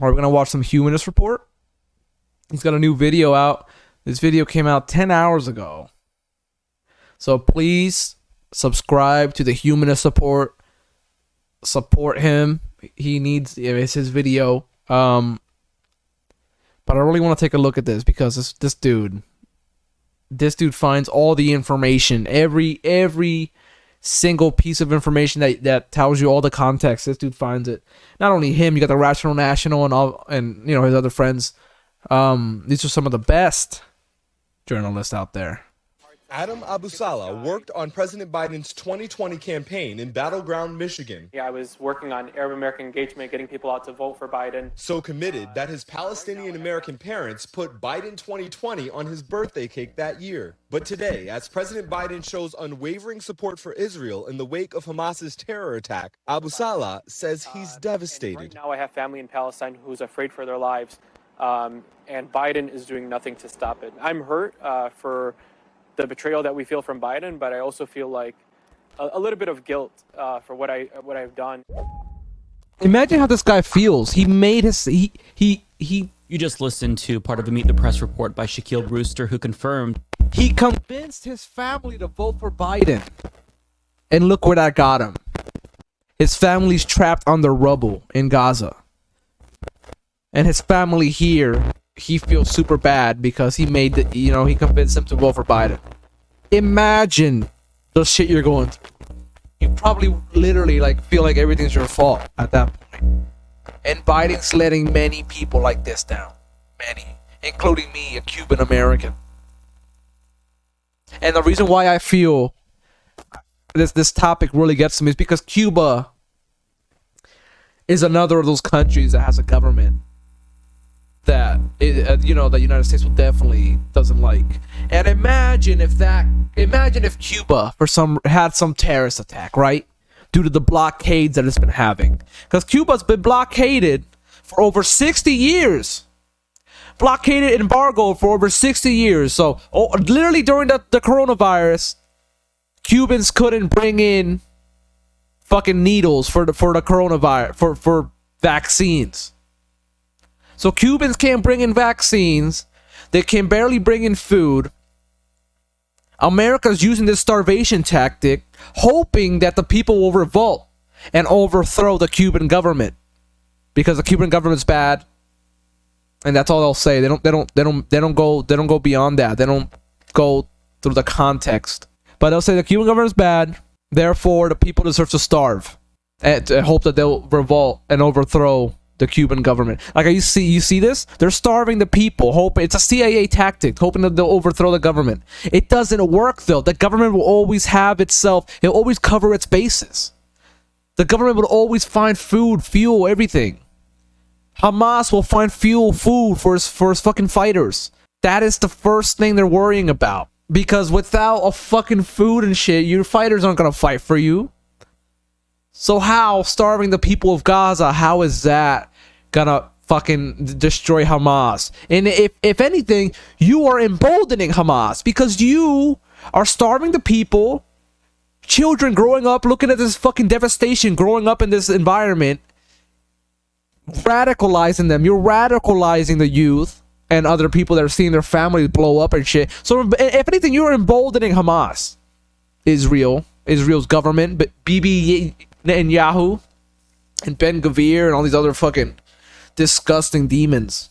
We're going to watch some Humanist report. He's got a new video out. This video came out 10 hours ago. So please subscribe to the Humanist report. Support him. He needs, it's his video. But I really want to take a look at this because this dude finds all the information, every single piece of information that tells you all the context. This dude finds it. Not only him, you got the Rational National and his other friends. These are some of the best journalists out there. Adam Abusala worked on President Biden's 2020 campaign in Battleground, Michigan. Yeah, I was working on Arab-American engagement, getting people out to vote for Biden. So committed that his Palestinian-American parents put Biden 2020 on his birthday cake that year. But today, as President Biden shows unwavering support for Israel in the wake of Hamas's terror attack, Abusala says he's devastated. Right now I have family in Palestine who's afraid for their lives, and Biden is doing nothing to stop it. I'm hurt for the betrayal that we feel from Biden, but I also feel like a little bit of guilt for what I've done. Imagine how this guy feels. He made his he. You just listened to part of a Meet the Press report by Shaquille Brewster, who confirmed He convinced his family to vote for Biden. And look where that got him. His family's trapped on the rubble in Gaza. And his family here, he feels super bad because he convinced them to vote for Biden. Imagine the shit you're going through. You probably literally feel like everything's your fault at that point. And Biden's letting many people like this down. Many. Including me, a Cuban American. And the reason why I feel this topic really gets to me is because Cuba is another of those countries that has a government that the United States will definitely doesn't like. And imagine if Cuba had some terrorist attack, right? Due to the blockades that it's been having. Because Cuba's been blockaded for over 60 years. Blockaded embargo for over 60 years. So literally during the coronavirus, Cubans couldn't bring in fucking needles for the coronavirus for vaccines. So Cubans can't bring in vaccines. They can barely bring in food. America's using this starvation tactic, hoping that the people will revolt and overthrow the Cuban government, because the Cuban government's bad, and that's all they'll say. They don't go beyond that. They don't go through the context. But they'll say the Cuban government's bad, therefore the people deserve to starve, and hope that they'll revolt and overthrow the Cuban government. Like you see this? They're starving the people. Hoping it's a CIA tactic, hoping that they'll overthrow the government. It doesn't work though. The government will always have itself. It'll always cover its bases. The government will always find food, fuel, everything. Hamas will find food for his fucking fighters. That is the first thing they're worrying about. Because without a fucking food and shit, your fighters aren't gonna fight for you. So how starving the people of Gaza, how is that gonna fucking destroy Hamas? And if anything, you are emboldening Hamas because you are starving the people, children growing up, looking at this fucking devastation, growing up in this environment, radicalizing them. You're radicalizing the youth and other people that are seeing their families blow up and shit. So if anything, you're emboldening Hamas, Israel's government, but Bibi Netanyahu and Ben Gvir and all these other fucking disgusting demons.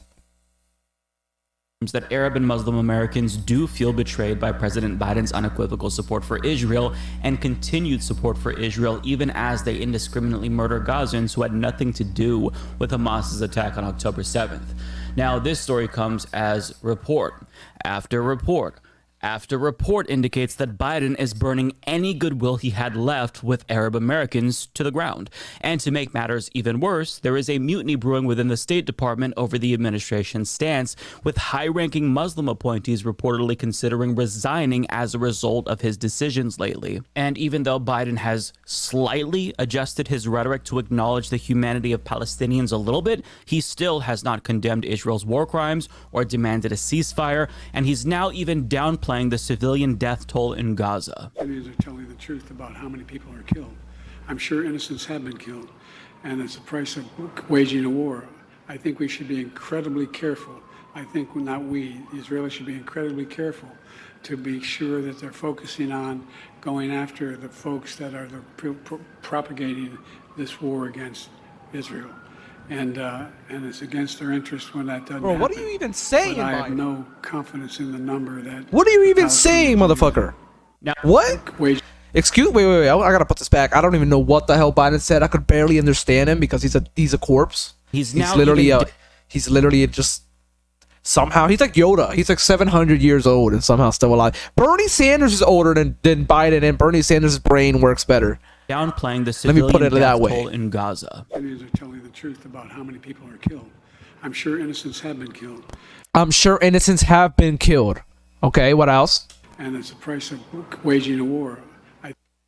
that Arab and Muslim Americans do feel betrayed by President Biden's unequivocal support for Israel and continued support for Israel even as they indiscriminately murder Gazans who had nothing to do with Hamas's attack on October 7th. Now, this story comes as report after report after report indicates that Biden is burning any goodwill he had left with Arab Americans to the ground. And to make matters even worse, there is a mutiny brewing within the State Department over the administration's stance, with high-ranking Muslim appointees reportedly considering resigning as a result of his decisions lately. And even though Biden has slightly adjusted his rhetoric to acknowledge the humanity of Palestinians a little bit, he still has not condemned Israel's war crimes or demanded a ceasefire, and he's now even downplaying the civilian death toll in Gaza. Palestinians are telling the truth about how many people are killed. I'm sure innocents have been killed, and it's the price of waging a war. I think we should be incredibly careful. I think not we, the Israelis should be incredibly careful to be sure that they're focusing on going after the folks that are propagating this war against Israel. And it's against their interest when that doesn't Bro, happen. what are you even saying, But I have Biden? no confidence in the number that... What are you even Palestinians saying, are motherfucker? Now, What? waging. Excuse wait. I gotta put this back. I don't even know what the hell Biden said. I could barely understand him because he's a corpse. He's He's now literally even- he's literally just somehow he's like Yoda. He's like 700 years old and somehow still alive. Bernie Sanders is older than Biden, and Bernie Sanders' brain works better. downplaying the Let me civilian put it that death way. toll in Gaza. Palestinians are telling the truth about how many people are killed. I'm sure innocents have been killed, I'm sure innocents have been killed. Okay, what else? and it's the price of waging a war.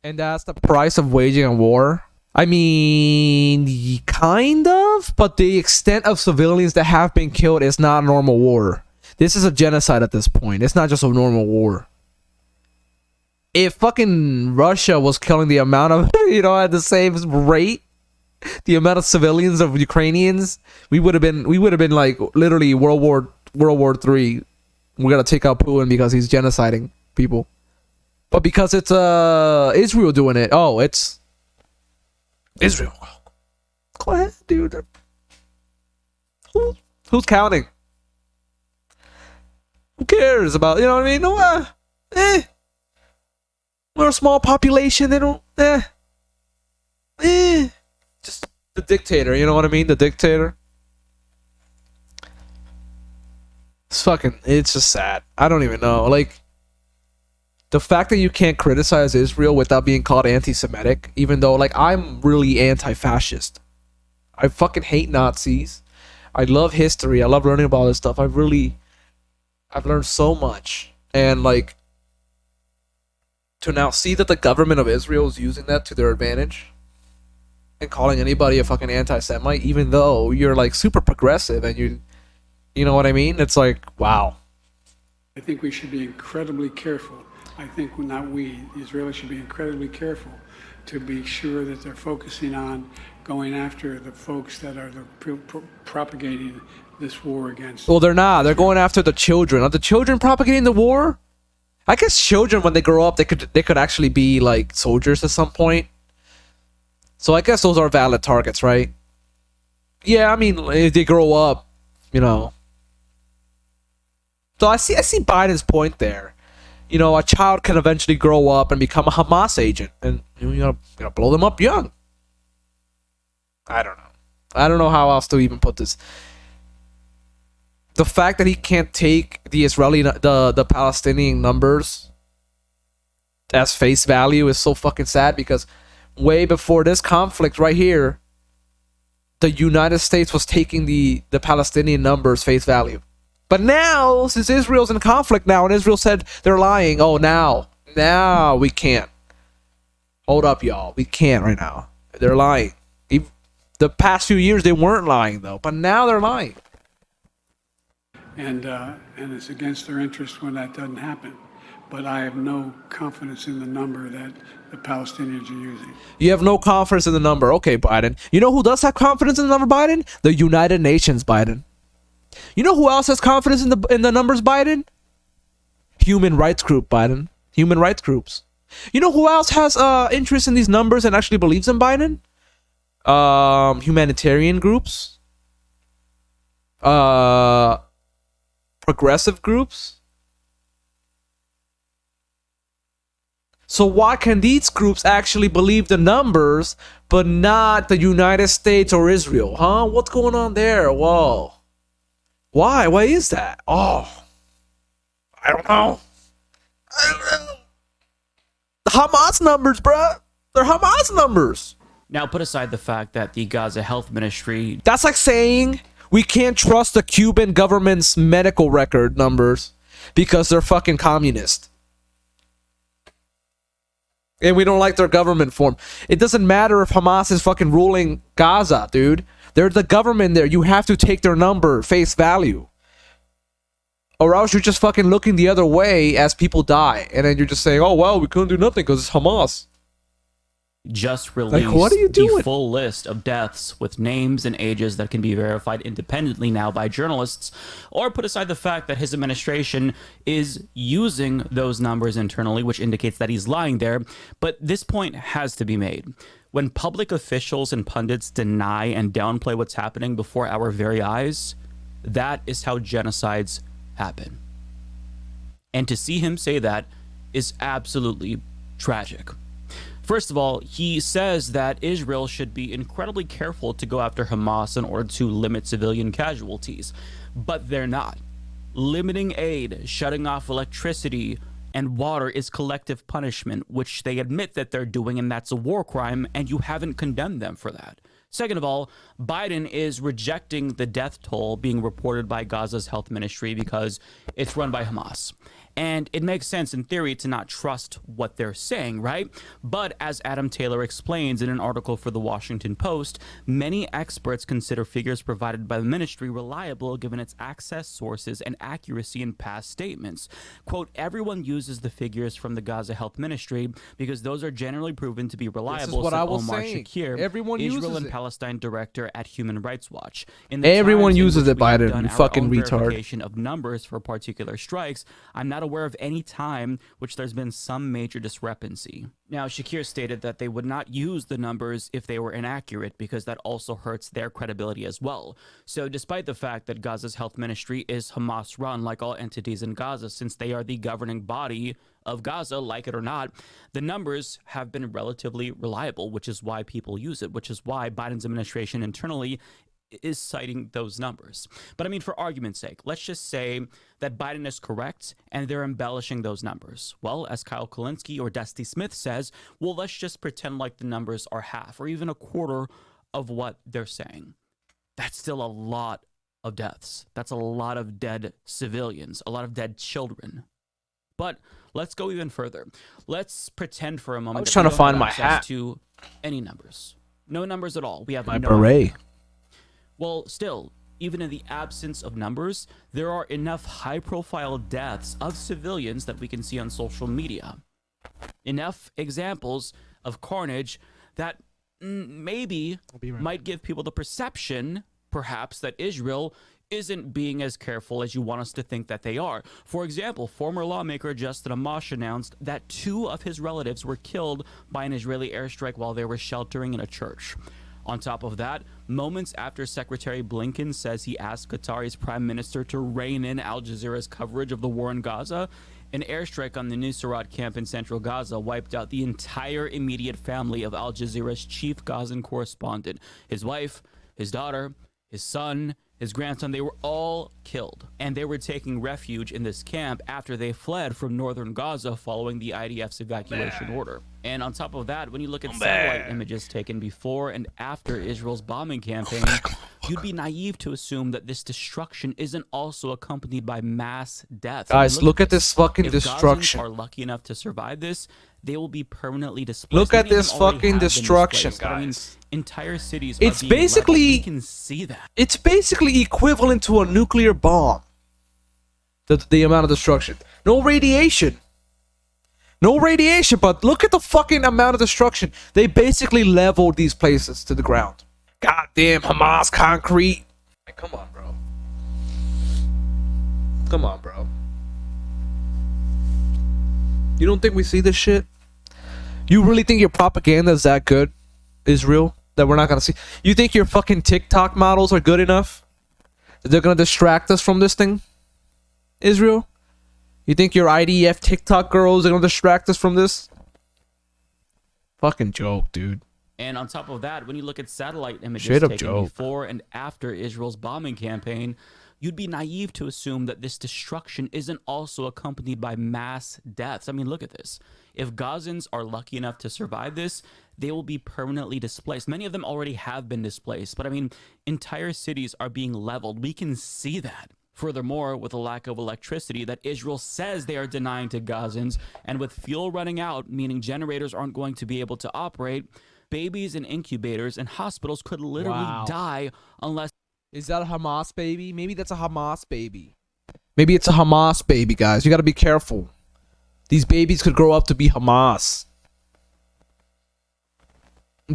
And that's the price of waging a war? I mean, kind of, but the extent of civilians that have been killed is not a normal war. This is a genocide at this point. It's not just a normal war. If fucking Russia was killing the amount of, at the same rate, the amount of civilians of Ukrainians, we would have been like literally World War III. We're gonna take out Putin because he's genociding people. But because it's Israel doing it, oh, it's Israel. Go ahead, dude. Who's counting? Who cares about, you know what I mean? No, we're a small population. They don't, just the dictator. You know what I mean? The dictator. It's just sad. I don't even know. Like, the fact that you can't criticize Israel without being called anti-Semitic, even though, like, I'm really anti-fascist. I fucking hate Nazis. I love history. I love learning about all this stuff. I've learned so much. And, like, to now see that the government of Israel is using that to their advantage and calling anybody a fucking anti-Semite, even though you're, like, super progressive and you know what I mean? It's like, wow. I think we should be incredibly careful. I think not we, the Israelis should be incredibly careful to be sure that they're focusing on going after the folks that are propagating this war against. Well, they're not. They're going after the children. Are the children propagating the war? I guess children, when they grow up, they could actually be like soldiers at some point. So I guess those are valid targets, right? Yeah, I mean, if they grow up, So I see Biden's point there. A child can eventually grow up and become a Hamas agent, and you gotta blow them up young. I don't know how else to even put this. The fact that he can't take the the Palestinian numbers as face value is so fucking sad, because way before this conflict right here, the United States was taking the Palestinian numbers face value. But now, since Israel's in conflict now, and Israel said they're lying, oh, now we can't. Hold up, y'all. We can't right now. They're lying. The past few years, they weren't lying, though. But now they're lying. And it's against their interest when that doesn't happen. But I have no confidence in the number that the Palestinians are using. You have no confidence in the number. Okay, Biden. You know who does have confidence in the number, Biden? The United Nations, Biden. You know who else has confidence in the numbers, Biden? Human rights group, Biden. Human rights groups. You know who else has interest in these numbers and actually believes in Biden? Humanitarian groups. Progressive groups. So why can these groups actually believe the numbers, but not the United States or Israel? Huh? What's going on there? Whoa. Why? Why is that? Oh. I don't know. The Hamas numbers, bruh. They're Hamas numbers. Now, put aside the fact that the Gaza Health Ministry... That's like saying we can't trust the Cuban government's medical record numbers because they're fucking communist. And we don't like their government form. It doesn't matter if Hamas is fucking ruling Gaza, dude. They're the government there. You have to take their number face value. Or else you're just fucking looking the other way as people die. And then you're just saying, oh, well, we couldn't do nothing because it's Hamas. just released what are you doing? the full list of deaths with names and ages that can be verified independently now by journalists, or put aside the fact that his administration is using those numbers internally, which indicates that he's lying there. But this point has to be made. When public officials and pundits deny and downplay what's happening before our very eyes, that is how genocides happen. And to see him say that is absolutely tragic. First of all, he says that Israel should be incredibly careful to go after Hamas in order to limit civilian casualties, but they're not. Limiting aid, shutting off electricity and water is collective punishment, which they admit that they're doing, and that's a war crime, and you haven't condemned them for that. Second of all, Biden is rejecting the death toll being reported by Gaza's health ministry because it's run by Hamas. And it makes sense in theory to not trust what they're saying, right? But as Adam Taylor explains in an article for the Washington Post, many experts consider figures provided by the ministry reliable given its access, sources, and accuracy in past statements. Quote, everyone uses the figures from the Gaza Health Ministry because those are generally proven to be reliable, This is what said I was Omar saying. Shakir, Everyone Israel uses and it. Palestine director at Human Rights Watch. In the Everyone times in uses which it, we have Biden, done you our fucking own retard. verification of numbers for particular strikes, I'm not aware of any time which there's been some major discrepancy. Now, Shakir stated that they would not use the numbers if they were inaccurate because that also hurts their credibility as well. So despite the fact that Gaza's health ministry is Hamas run like all entities in Gaza, since they are the governing body of Gaza, like it or not, the numbers have been relatively reliable, which is why people use it, which is why Biden's administration internally is citing those numbers. But I mean, for argument's sake, let's just say that Biden is correct and they're embellishing those numbers. Well, as Kyle Kulinski or Dusty Smith says, well, let's just pretend like the numbers are half or even a quarter of what they're saying. That's still a lot of deaths. That's a lot of dead civilians, a lot of dead children. But let's go even further. Let's pretend for a moment I was that trying we to don't find have my access hat. to any numbers. No numbers at all. We have My no beret. idea. Well, still, even in the absence of numbers, there are enough high-profile deaths of civilians that we can see on social media. Enough examples of carnage that maybe might give people the perception, perhaps, that Israel isn't being as careful as you want us to think that they are. For example, former lawmaker Justin Amash announced that 2 of his relatives were killed by an Israeli airstrike while they were sheltering in a church. On top of that, moments after Secretary Blinken says he asked Qatari's prime minister to rein in Al Jazeera's coverage of the war in Gaza, an airstrike on the Nusayrat camp in central Gaza wiped out the entire immediate family of Al Jazeera's chief Gazan correspondent. His wife, his daughter, his son, his grandson, they were all killed. And they were taking refuge in this camp after they fled from northern Gaza following the IDF's evacuation order. And on top of that, when you look at satellite images taken before and after Israel's bombing campaign, you'd be naive to assume that this destruction isn't also accompanied by mass deaths. Guys, look at this fucking If destruction. Gazans are lucky enough to survive this, they will be permanently displaced. Look at Many of this them already fucking have been destruction, displaced, but I mean, guys. entire cities It's are being basically- leveled. We can see that. It's basically equivalent to a nuclear bomb. The amount of destruction. No radiation. No radiation, but look at the fucking amount of destruction. They basically leveled these places to the ground. Goddamn Hamas concrete. Like, come on, bro. Come on, bro. You don't think we see this shit? You really think your propaganda is that good, Israel? That we're not gonna see? You think your fucking TikTok models are good enough? That they're gonna distract us from this thing? Israel? You think your IDF TikTok girls are gonna distract us from this? Fucking joke, dude. And on top of that, when you look at satellite images Straight up taken joke. before and after Israel's bombing campaign, you'd be naive to assume that this destruction isn't also accompanied by mass deaths. I mean, look at this. If Gazans are lucky enough to survive this, they will be permanently displaced. Many of them already have been displaced, but I mean, entire cities are being leveled. We can see that. Furthermore, with a lack of electricity that Israel says they are denying to Gazans, and with fuel running out, meaning generators aren't going to be able to operate, babies in incubators and hospitals could literally die unless... Is that a Hamas baby? Maybe that's a Hamas baby. Maybe it's a Hamas baby, guys. You gotta be careful. These babies could grow up to be Hamas.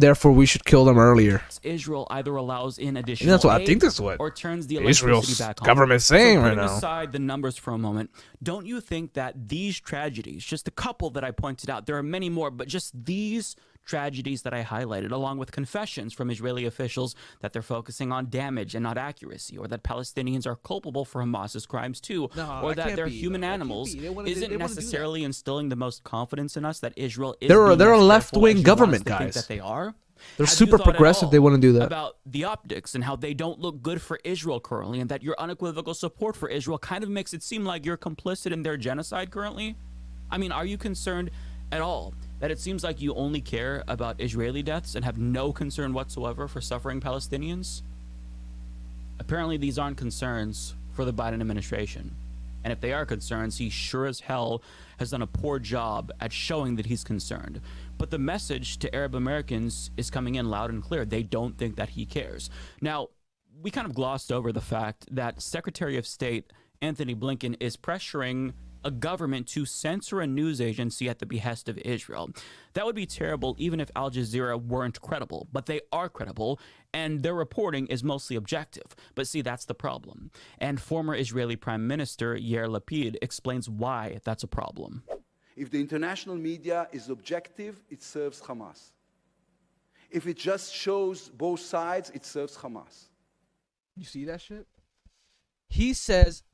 Therefore, we should kill them earlier. Israel either allows in additional And that's what I aid think that's what or turns the electricity Israel's back on. government's saying So right putting now. aside the numbers for a moment, don't you think that these tragedies, just a couple that I pointed out, there are many more, but just these tragedies that I highlighted, along with confessions from Israeli officials that they're focusing on damage and not accuracy, or that Palestinians are culpable for Hamas's crimes too, No, or that that can't they're be, human bro. That can't animals, be. They wanna isn't do that. necessarily instilling the most confidence in us that Israel is They're being a as left-wing careful as you want us government, to think guys. that they are? They're Have you super thought at progressive. all They wouldn't do that. about the optics and how they don't look good for Israel currently, and that your unequivocal support for Israel kind of makes it seem like you're complicit in their genocide currently? I mean, are you concerned at all that it seems like you only care about Israeli deaths and have no concern whatsoever for suffering Palestinians? Apparently, these aren't concerns for the Biden administration. And if they are concerns, he sure as hell has done a poor job at showing that he's concerned. But the message to Arab Americans is coming in loud and clear. They don't think that he cares. Now, we kind of glossed over the fact that Secretary of State Anthony Blinken is pressuring a government to censor a news agency at the behest of Israel. That would be terrible even if Al Jazeera weren't credible, but they are credible, and their reporting is mostly objective. But see, that's the problem. And former Israeli Prime Minister Yair Lapid explains why that's a problem. If the international media is objective, it serves Hamas. If it just shows both sides, it serves Hamas. You see that shit? He says,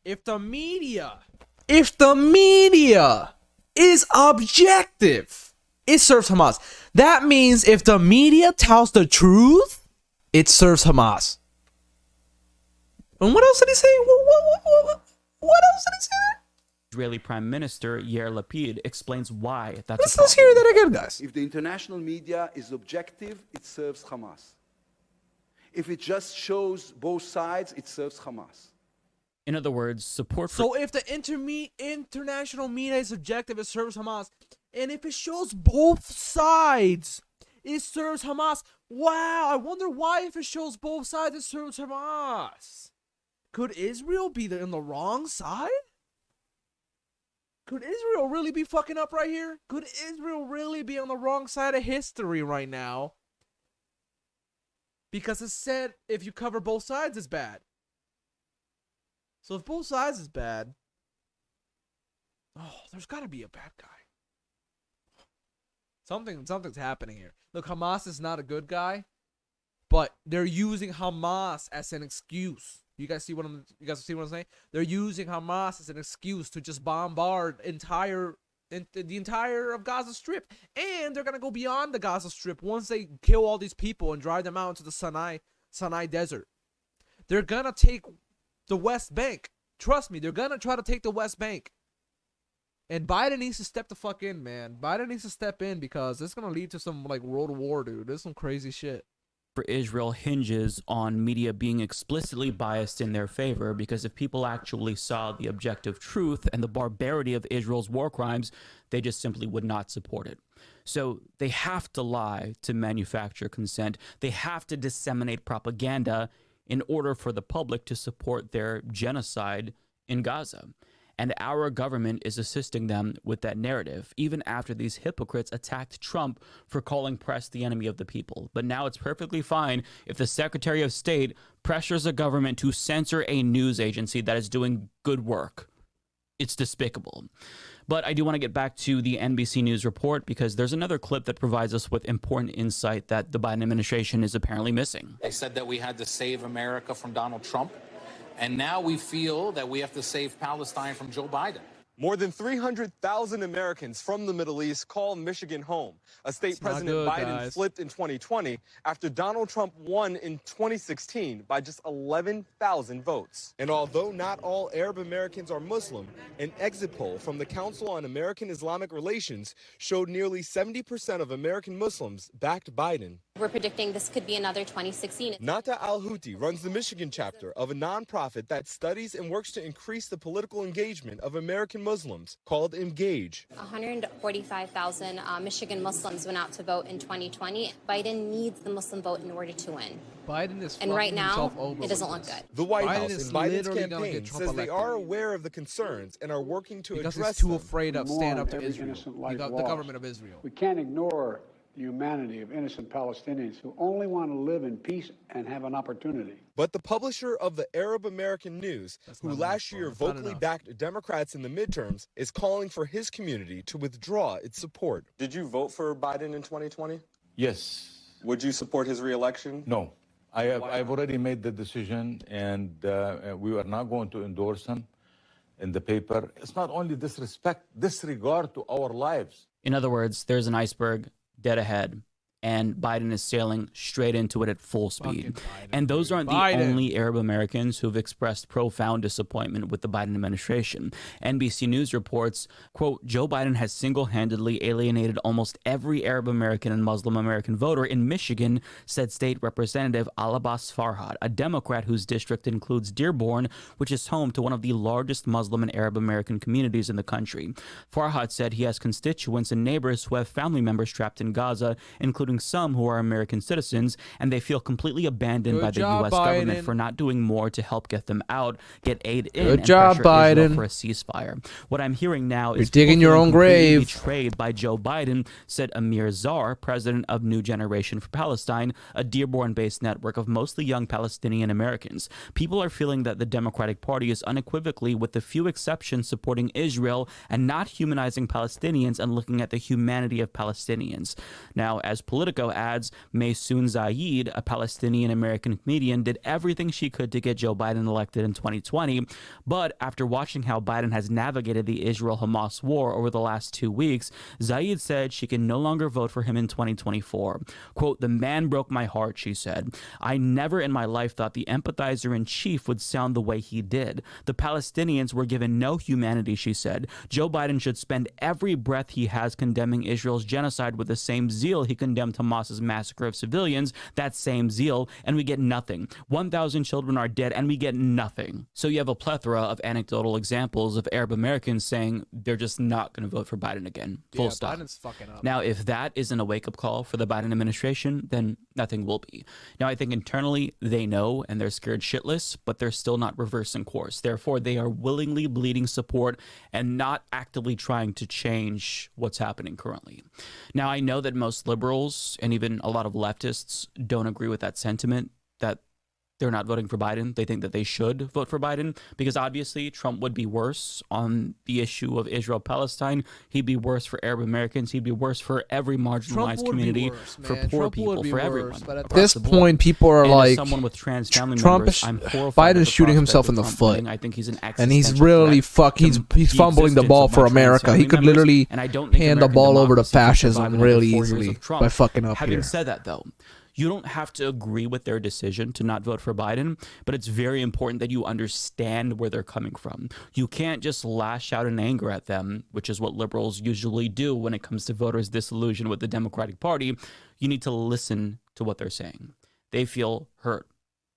if the media is objective, it serves Hamas. That means if the media tells the truth, it serves Hamas. And what else did he say? What else did he say? Israeli Prime Minister Yair Lapid explains why that's Let's hear that again, guys. If the international media is objective, it serves Hamas. If it just shows both sides, it serves Hamas. In other words, support for... So if the international media is objective, it serves Hamas. And if it shows both sides, it serves Hamas. Wow, I wonder why if it shows both sides, it serves Hamas. Could Israel be on the wrong side? Could Israel really be fucking up right here? Could Israel really be on the wrong side of history right now? Because it said if you cover both sides, it's bad. So if both sides is bad, there's got to be a bad guy. Something's happening here. Look, Hamas is not a good guy, but they're using Hamas as an excuse. You guys see what I'm saying? They're using Hamas as an excuse to just bombard the entire of Gaza Strip, and they're gonna go beyond the Gaza Strip once they kill all these people and drive them out into the Sinai Desert. They're gonna take the West Bank. Trust me, they're gonna try to take the West Bank. And Biden needs to step the fuck in, man. Biden needs to step in because it's gonna lead to some like world war, dude. There's some crazy shit. For Israel hinges on media being explicitly biased in their favor, because if people actually saw the objective truth and the barbarity of Israel's war crimes, they just simply would not support it. So they have to lie to manufacture consent. They have to disseminate propaganda in order for the public to support their genocide in Gaza. And our government is assisting them with that narrative, even after these hypocrites attacked Trump for calling press the enemy of the people. But now it's perfectly fine if the Secretary of State pressures a government to censor a news agency that is doing good work. It's despicable. But I do want to get back to the NBC News report, because there's another clip that provides us with important insight that the Biden administration is apparently missing. They said that we had to save America from Donald Trump. And now we feel that we have to save Palestine from Joe Biden. More than 300,000 Americans from the Middle East call Michigan home. A state President Biden flipped in 2020 after Donald Trump won in 2016 by just 11,000 votes. And although not all Arab Americans are Muslim, an exit poll from the Council on American Islamic Relations showed nearly 70% of American Muslims backed Biden. We're predicting this could be another 2016. Nata Al-Houthi runs the Michigan chapter of a nonprofit that studies and works to increase the political engagement of American Muslims called Engage. 145,000 Michigan Muslims went out to vote in 2020. Biden needs the Muslim vote in order to win. Biden is and right now, himself over it doesn't look good. The White Biden House is and Biden's literally gonna campaign get Trump says they elected. are aware of the concerns and are working to Because address he's too them. afraid of stand up to Every Israel, innocent life the lost. government of Israel. We can't ignore the humanity of innocent Palestinians who only want to live in peace and have an opportunity. But the publisher of the Arab American News, who last year vocally backed Democrats in the midterms, is calling for his community to withdraw its support. Did you vote for Biden in 2020? Yes. Would you support his reelection? No. I've already made the decision, and we are not going to endorse him in the paper. It's not only disregard to our lives. In other words, there's an iceberg dead ahead, and Biden is sailing straight into it at full speed. And those aren't the only Arab Americans who've expressed profound disappointment with the Biden administration. NBC News reports, quote, Joe Biden has single-handedly alienated almost every Arab American and Muslim American voter in Michigan, said State Representative Al-Abbas Farhad, a Democrat whose district includes Dearborn, which is home to one of the largest Muslim and Arab American communities in the country. Farhad said he has constituents and neighbors who have family members trapped in Gaza, including some who are American citizens, and they feel completely abandoned by the U.S. government for not doing more to help get them out, get aid in, and pressure Israel for a ceasefire. What I'm hearing now is digging your own grave. Betrayed by Joe Biden, said Amir Zar, president of New Generation for Palestine, a Dearborn-based network of mostly young Palestinian Americans. People are feeling that the Democratic Party is unequivocally, with a few exceptions, supporting Israel and not humanizing Palestinians and looking at the humanity of Palestinians. Now, as Politico adds, Maysoon Zayed, a Palestinian-American comedian, did everything she could to get Joe Biden elected in 2020, but after watching how Biden has navigated the Israel-Hamas war over the last 2 weeks, Zayed said she can no longer vote for him in 2024. Quote, the man broke my heart, she said. I never in my life thought the empathizer-in-chief would sound the way he did. The Palestinians were given no humanity, she said. Joe Biden should spend every breath he has condemning Israel's genocide with the same zeal he condemned Hamas's massacre of civilians, that same zeal, and we get nothing. 1,000 children are dead, and we get nothing. So you have a plethora of anecdotal examples of Arab Americans saying they're just not going to vote for Biden again. Full stop. Biden's fucking up. Now, if that isn't a wake-up call for the Biden administration, then nothing will be. Now, I think internally they know and they're scared shitless, but they're still not reversing course. Therefore, they are willingly bleeding support and not actively trying to change what's happening currently. Now, I know that most liberals and even a lot of leftists don't agree with that sentiment, that they're not voting for Biden. They think that they should vote for Biden because obviously Trump would be worse on the issue of Israel Palestine. He'd be worse for Arab Americans. He'd be worse for every marginalized community, for poor people, for everyone. But at this point, people are like, someone with trans family Trump members, is, I'm horrified Biden's shooting himself in the foot. I think he's an and he's really he's fumbling the ball for America. He could literally hand the ball over to fascism really easily by fucking up here. Having said that, though, you don't have to agree with their decision to not vote for Biden, but it's very important that you understand where they're coming from. You can't just lash out in anger at them, which is what liberals usually do when it comes to voters disillusioned with the Democratic Party. You need to listen to what they're saying. They feel hurt.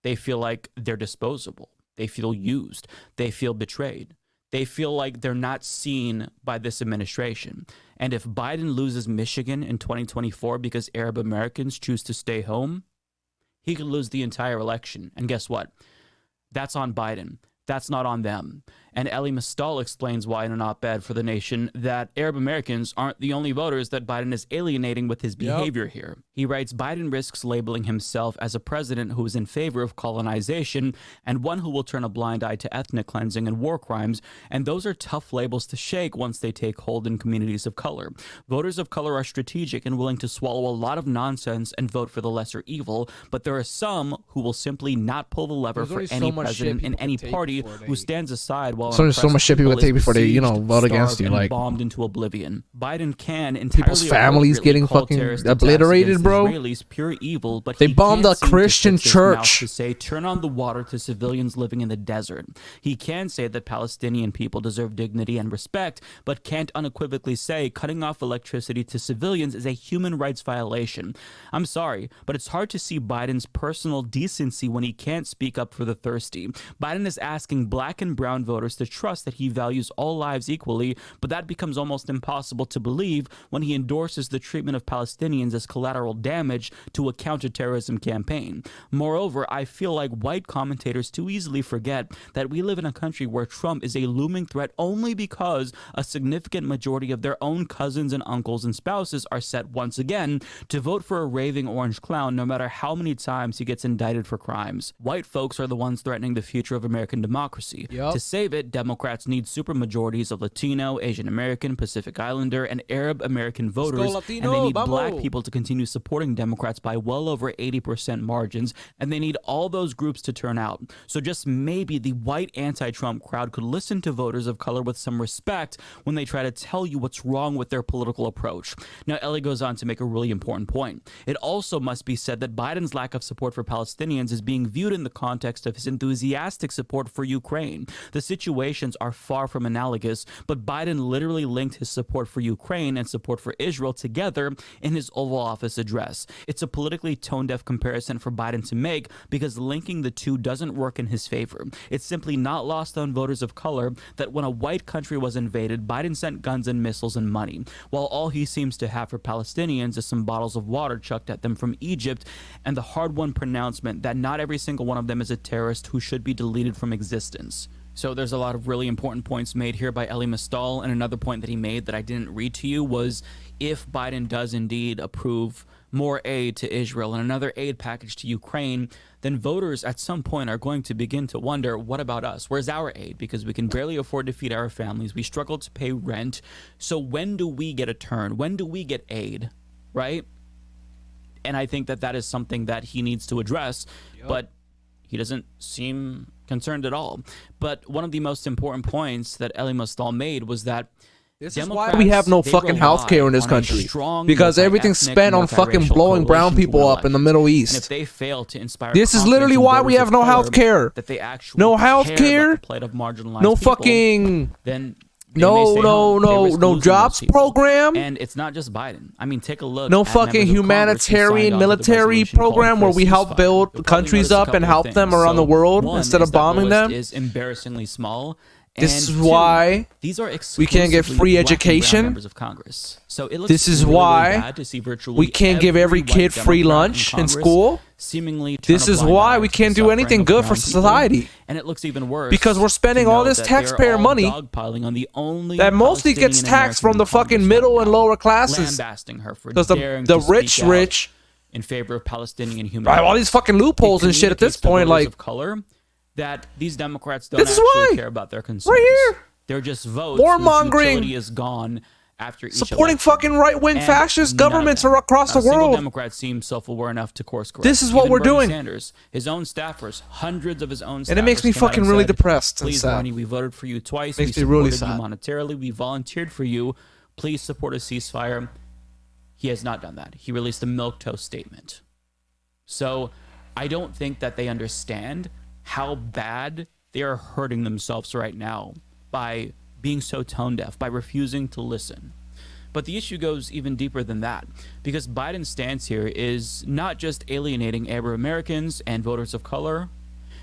They feel like they're disposable. They feel used. They feel betrayed. They feel like they're not seen by this administration. And if Biden loses Michigan in 2024 because Arab Americans choose to stay home, he could lose the entire election. And guess what? That's on Biden. That's not on them. And Elie Mystal explains why in an op-ed for The Nation that Arab Americans aren't the only voters that Biden is alienating with his behavior here. He writes, Biden risks labeling himself as a president who is in favor of colonization and one who will turn a blind eye to ethnic cleansing and war crimes. And those are tough labels to shake once they take hold in communities of color. Voters of color are strategic and willing to swallow a lot of nonsense and vote for the lesser evil, but there are some who will simply not pull the lever for any president in any party who stands aside while so much shit people can take before they, vote against you, like bombed into oblivion. Biden can entirely people's families getting fucking obliterated, bro. Israelis pure evil, but they bombed a Christian church. To say turn on the water to civilians living in the desert. He can say that Palestinian people deserve dignity and respect, but can't unequivocally say cutting off electricity to civilians is a human rights violation. I'm sorry, but it's hard to see Biden's personal decency when he can't speak up for the thirsty. Biden is asking asking black and brown voters to trust that he values all lives equally, but that becomes almost impossible to believe when he endorses the treatment of Palestinians as collateral damage to a counterterrorism campaign. Moreover, I feel like white commentators too easily forget that we live in a country where Trump is a looming threat only because a significant majority of their own cousins and uncles and spouses are set once again to vote for a raving orange clown no matter how many times he gets indicted for crimes. White folks are the ones threatening the future of American democracy. To save it, Democrats need supermajorities of Latino, Asian American, Pacific Islander, and Arab American voters, and they need black people to continue supporting Democrats by well over 80% margins, and they need all those groups to turn out. So just maybe the white anti-Trump crowd could listen to voters of color with some respect when they try to tell you what's wrong with their political approach. Now, Ellie goes on to make a really important point. It also must be said that Biden's lack of support for Palestinians is being viewed in the context of his enthusiastic support for Ukraine. The situations are far from analogous, but Biden literally linked his support for Ukraine and support for Israel together in his Oval Office address. It's a politically tone-deaf comparison for Biden to make because linking the two doesn't work in his favor. It's simply not lost on voters of color that when a white country was invaded, Biden sent guns and missiles and money, while all he seems to have for Palestinians is some bottles of water chucked at them from Egypt and the hard-won pronouncement that not every single one of them is a terrorist who should be deleted from existence. So there's a lot of really important points made here by Elie Mystal, and another point that he made that I didn't read to you was if Biden does indeed approve more aid to Israel and another aid package to Ukraine, then voters at some point are going to begin to wonder, what about us? Where's our aid? Because we can barely afford to feed our families. We struggle to pay rent. So when do we get a turn? When do we get aid? Right? And I think that that is something that he needs to address, but he doesn't seem concerned at all. But one of the most important points that Elie Mystal made was that this is why we have no fucking healthcare in this country, because everything's spent on fucking blowing brown people up in the Middle East. And if they fail to inspire this is literally why we have no healthcare. That they actually no healthcare, no fucking, then no jobs program, and it's not just Biden. I mean, take a look. No fucking humanitarian military program where we help build countries up and help them around the world instead of bombing them. Is embarrassingly small. This is why we can't get free education. Members of Congress. So it looks this is why we can't give every kid free lunch in school. This is why we can't do anything good for society. And it looks even worse because we're spending all this taxpayer money that mostly gets taxed from the fucking middle and lower classes. Because the rich in favor of Palestinian human rights. All these fucking loopholes and shit at this point, like that these Democrats don't actually care about their concerns. Right here. They're just votes. Warmongering. Utility is gone after each supporting election. fucking right-wing fascist governments across the world. Democrats seem self-aware enough to course correct. This is what we're doing. Sanders, his own staffers, hundreds of his own staffers, and it makes me fucking really depressed. Please, Bernie, we voted for you twice. Makes we me really supported sad. you monetarily. We volunteered for you. Please support a ceasefire. He has not done that. He released a milquetoast statement. So I don't think that they understand how bad they are hurting themselves right now by being so tone deaf, by refusing to listen. But the issue goes even deeper than that, because Biden's stance here is not just alienating Arab Americans and voters of color,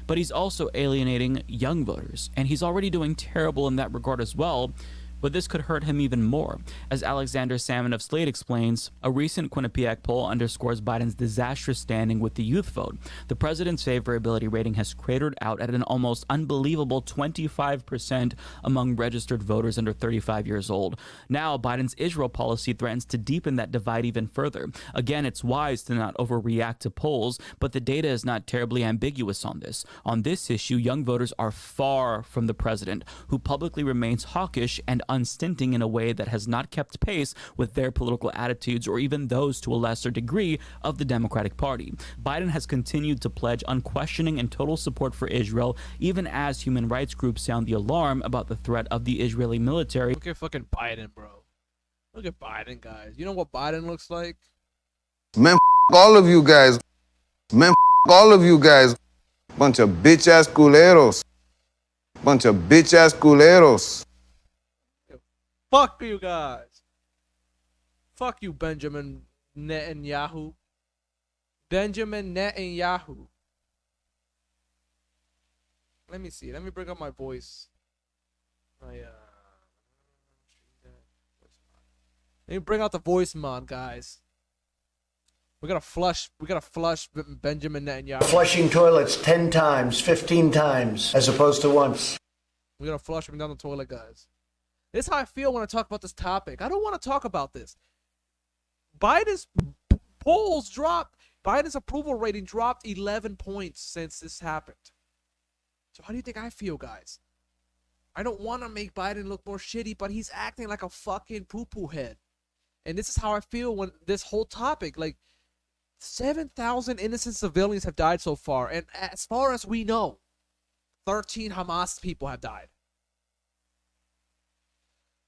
but he's also alienating young voters, and he's already doing terrible in that regard as well. But this could hurt him even more. As Alexander Salmon of Slate explains, a recent Quinnipiac poll underscores Biden's disastrous standing with the youth vote. The president's favorability rating has cratered out at an almost unbelievable 25% among registered voters under 35 years old. Now, Biden's Israel policy threatens to deepen that divide even further. Again, it's wise to not overreact to polls, but the data is not terribly ambiguous on this. On this issue, young voters are far from the president, who publicly remains hawkish and unstinting in a way that has not kept pace with their political attitudes or even those to a lesser degree of the Democratic Party. Biden has continued to pledge unquestioning and total support for Israel, even as human rights groups sound the alarm about the threat of the Israeli military. Look at fucking Biden, bro. Look at Biden, guys. You know what Biden looks like? Man, all of you guys. Man, all of you guys. Bunch of bitch-ass culeros. Bunch of bitch-ass culeros. Fuck you guys. Fuck you, Benjamin Netanyahu. Benjamin Netanyahu. Let me see. Let me bring up my voice. Let me bring out the voice mod, guys. We gotta flush Benjamin Netanyahu. Flushing toilets 10 times, 15 times, as opposed to once. We gotta flush him down the toilet, guys. This is how I feel when I talk about this topic. I don't want to talk about this. Biden's polls dropped. Biden's approval rating dropped 11 points since this happened. So how do you think I feel, guys? I don't want to make Biden look more shitty, but he's acting like a fucking poo-poo head. And this is how I feel when this whole topic, like, 7,000 innocent civilians have died so far. And as far as we know, 13 Hamas people have died.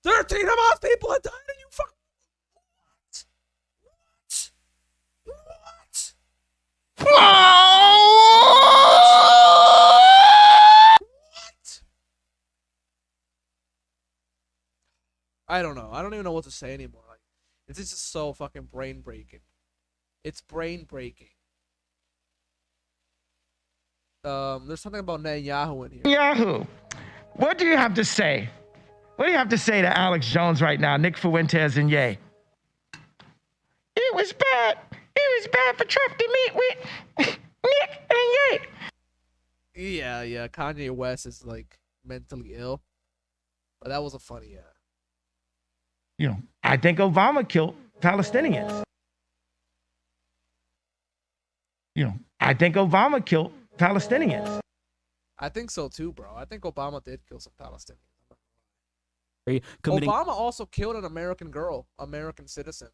13 Hamas people have died, and you fuck. What? I don't know. I don't even know what to say anymore. Like, it's just so fucking brain breaking. It's brain breaking. There's something about Netanyahu in here. Netanyahu, what do you have to say? What do you have to say to Alex Jones right now, Nick Fuentes and Ye? It was bad. It was bad for Trump to meet with Nick and Ye. Yeah. Kanye West is like mentally ill. But that was a funny, You know, I think Obama killed Palestinians. You know, I think Obama killed Palestinians. I think so too, bro. I think Obama did kill some Palestinians. Committing Obama also killed an American girl, American citizen,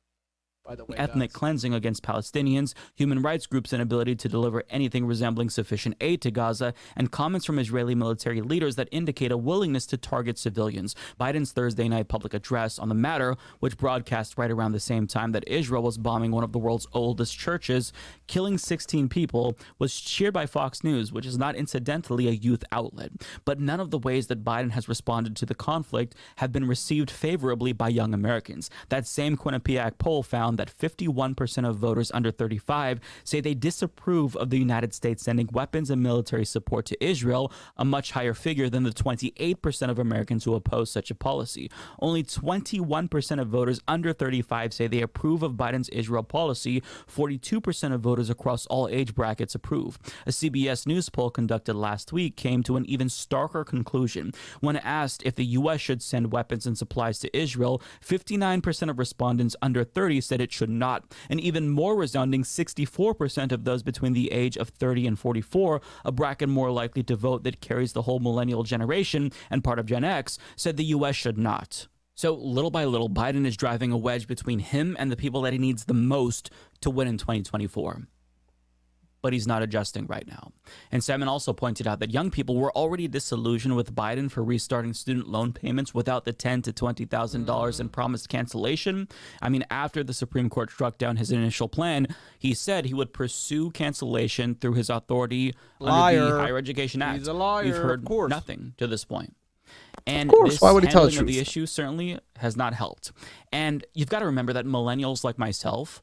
by the way. ethnic cleansing against Palestinians, human rights groups' inability to deliver anything resembling sufficient aid to Gaza, and comments from Israeli military leaders that indicate a willingness to target civilians. Biden's Thursday night public address on the matter, which broadcast right around the same time that Israel was bombing one of the world's oldest churches, killing 16 people, was cheered by Fox News, which is not incidentally a youth outlet. But none of the ways that Biden has responded to the conflict have been received favorably by young Americans. That same Quinnipiac poll found that 51% of voters under 35 say they disapprove of the United States sending weapons and military support to Israel, a much higher figure than the 28% of Americans who oppose such a policy. Only 21% of voters under 35 say they approve of Biden's Israel policy. 42% of voters across all age brackets approve. A CBS News poll conducted last week came to an even starker conclusion. When asked if the U.S. should send weapons and supplies to Israel, 59% of respondents under 30 said it should not. An even more resounding 64% of those between the age of 30 and 44, a bracket more likely to vote that carries the whole millennial generation and part of Gen X, said the U.S. should not. So little by little, Biden is driving a wedge between him and the people that he needs the most to win in 2024. But he's not adjusting right now. And Simon also pointed out that young people were already disillusioned with Biden for restarting student loan payments without the $10,000 to $20,000 in promised cancellation. I mean, after the Supreme Court struck down his initial plan, he said he would pursue cancellation through his authority under the Higher Education Act. He's a liar. We've heard of course. nothing to this point. And of course. this Why would he tell the handling of the truth? issue certainly has not helped. And you've got to remember that millennials like myself,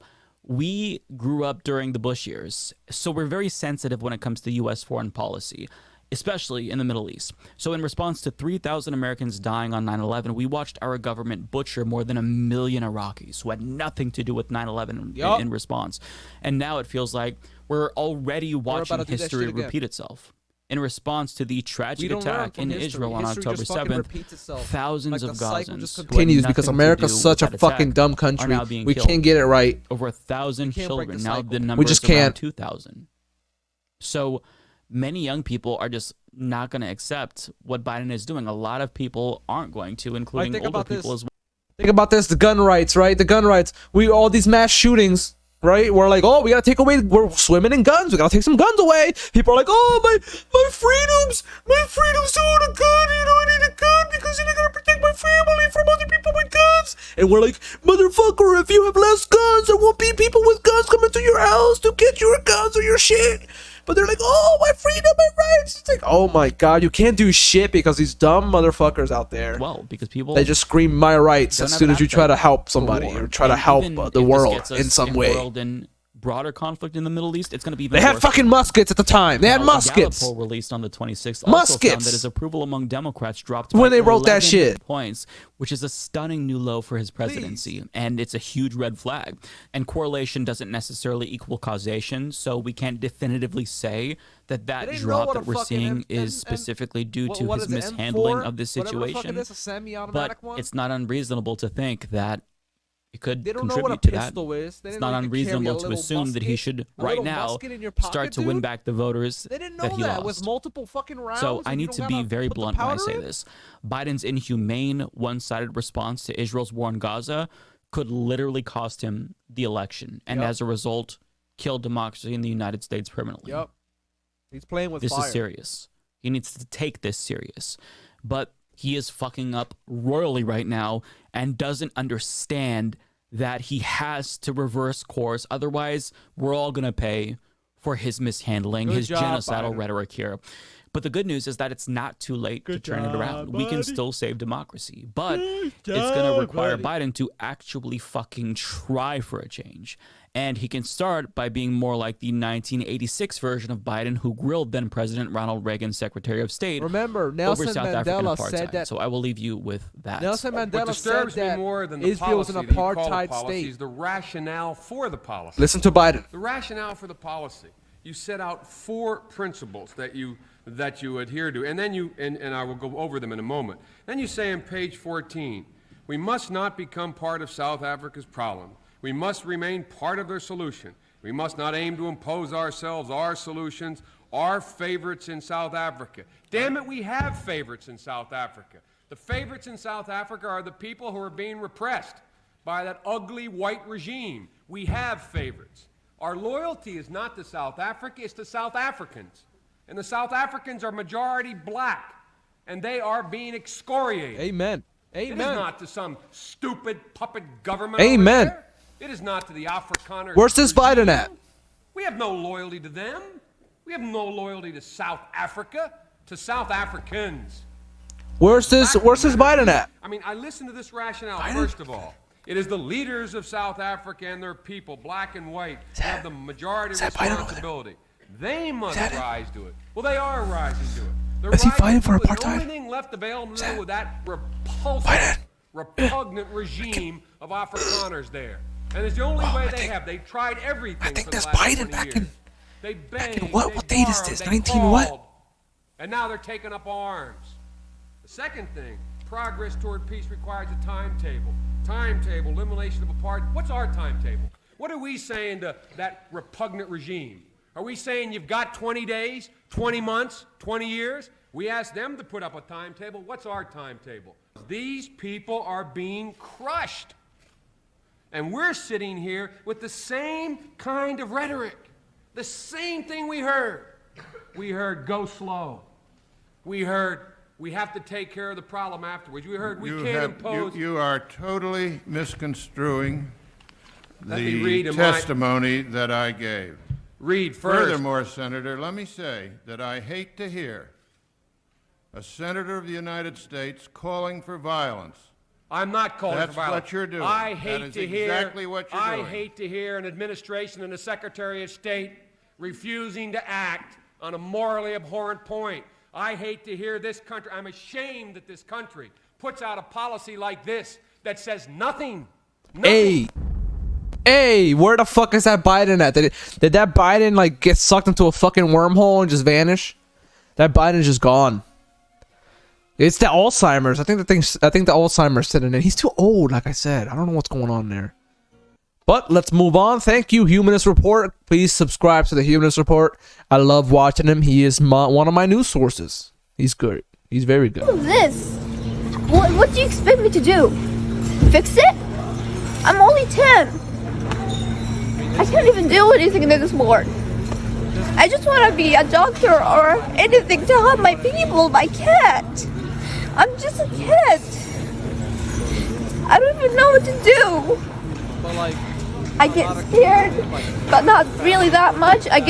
we grew up during the Bush years, so we're very sensitive when it comes to U.S. foreign policy, especially in the Middle East. So in response to 3,000 Americans dying on 9/11, we watched our government butcher more than 1 million Iraqis who had nothing to do with 9/11 in response. And now it feels like we're already watching history repeat itself. In response to the tragic attack in Israel on October 7th, thousands of Gazans just continues because America's such a fucking dumb country. We can't get it right. Over 1,000 children. Now the number we just is around can't. 2,000. So many young people are just not going to accept what Biden is doing. A lot of people aren't going to, including older people as well. Think about this, the gun rights, right? The gun rights. All these mass shootings, right? We're like, oh, we gotta take away, we're swimming in guns. We gotta take some guns away. People are like, oh, my freedoms to own a gun. You know, I need a gun because then I gotta protect my family from other people with guns. And we're like, motherfucker, if you have less guns, there won't be people with guns coming to your house to get your guns or your shit. But they're like, oh, my freedom, my rights. It's like, oh my God, you can't do shit because these dumb motherfuckers out there. Well, because people, they just scream my rights as soon as you try to help somebody or try to help the world in some way. In broader conflict in the Middle East, it's going to be even They had worse. fucking muskets at the time. They had Now, muskets. A Gallup poll released on the 26th also found that his approval among Democrats dropped When by they wrote that 11 shit. points, which is a stunning new low for his presidency, and it's a huge red flag. And correlation doesn't necessarily equal causation, so we can't definitively say that They didn't know drop what that a we're fucking seeing M- is M- specifically due to what his is it, mishandling M4? of this Whatever the fuck situation. it is, a semi-automatic But one? it's not unreasonable to think that it could They don't know what a contribute to that. pistol is. They It's didn't not know you could carry a unreasonable to little assume that he musket- should a right little now musket in your pocket, start to win dude? back the voters They didn't know that he that lost. with multiple fucking rounds. So and I you need don't to be gotta very put the blunt when I powder say in? this. Biden's inhumane, one-sided response to Israel's war in Gaza could literally cost him the election, and Yep. as a result, kill democracy in the United States permanently. Yep. He's playing with This fire. is serious. He needs to take this serious. But he is fucking up royally right now and doesn't understand that he has to reverse course. Otherwise, we're all going to pay for his mishandling, Good his job, genocidal Biden. rhetoric here. But the good news is that it's not too late to turn it around. We can still save democracy. But it's going to require Biden to actually fucking try for a change. And he can start by being more like the 1986 version of Biden, who grilled then President Ronald Reagan, Secretary of State, Remember, over Nelson South African Mandela apartheid. said that. So I will leave you with that. Nelson What Mandela said disturbs me that more than the Israel was an policy that you call a apartheid policy state. is the rationale for the policy. Listen to Biden. The rationale for the policy. You set out 4 principles that you adhere to, and then and I will go over them in a moment. Then you say on page 14, we must not become part of South Africa's problem. We must remain part of their solution. We must not aim to impose ourselves, our solutions, our favorites in South Africa. Damn it, we have favorites in South Africa. The favorites in South Africa are the people who are being repressed by that ugly white regime. We have favorites. Our loyalty is not to South Africa, it's to South Africans. And the South Africans are majority black, and they are being excoriated. Amen. It is Amen. not to some stupid puppet government. Amen. Over there. It is not to the Afrikaners. Where's this Biden at? We have no loyalty to them. We have no loyalty to South Africa, to South Africans. Where's this Biden at? I mean, I listen to this rationale, first of all. It is the leaders of South Africa and their people, black and white, who have the majority responsibility. They must rise to it. Well, they are rising to it. They're Is he rising fighting for to it. apartheid? The only thing left available now with that repulsive, repugnant regime of Afrikaners there. And it's the only way they have. They've tried everything for the last 20 years. They begged, what they date is borrowed, this? they 19 what? crawled, and now they're taking up arms. The second thing, progress toward peace requires a timetable. Timetable, elimination of apartheid. What's our timetable? What are we saying to that repugnant regime? Are we saying you've got 20 days, 20 months, 20 years? We ask them to put up a timetable. What's our timetable? These people are being crushed. And we're sitting here with the same kind of rhetoric. The same thing we heard. We heard go slow. We heard we have to take care of the problem afterwards. We heard we can't impose. You are totally misconstruing Let me read the in my- testimony that I gave. Read first. Furthermore, Senator, let me say that I hate to hear a senator of the United States calling for violence. I'm not calling That's for violence. what you're doing. I That hate is to hear. exactly what you're doing. I hate to hear an administration and a Secretary of State refusing to act on a morally abhorrent point. I hate to hear this country. I'm ashamed that this country puts out a policy like this that says nothing. Hey, where the fuck is that Biden at? Did that Biden like get sucked into a fucking wormhole and just vanish? That Biden's just gone. It's the Alzheimer's. I think the Alzheimer's sitting in. He's too old, like I said. I don't know what's going on there. But let's move on. Thank you, Humanist Report. Please subscribe to the Humanist Report. I love watching him. He is one of my news sources. He's good. He's very good. What is this? What do you expect me to do? Fix it? I'm only 10. I can't even do anything this morning. I just want to be a doctor or anything to help my people, but I can't. I'm just a kid. I don't even know what to do. But like, I get scared, but not really that much. I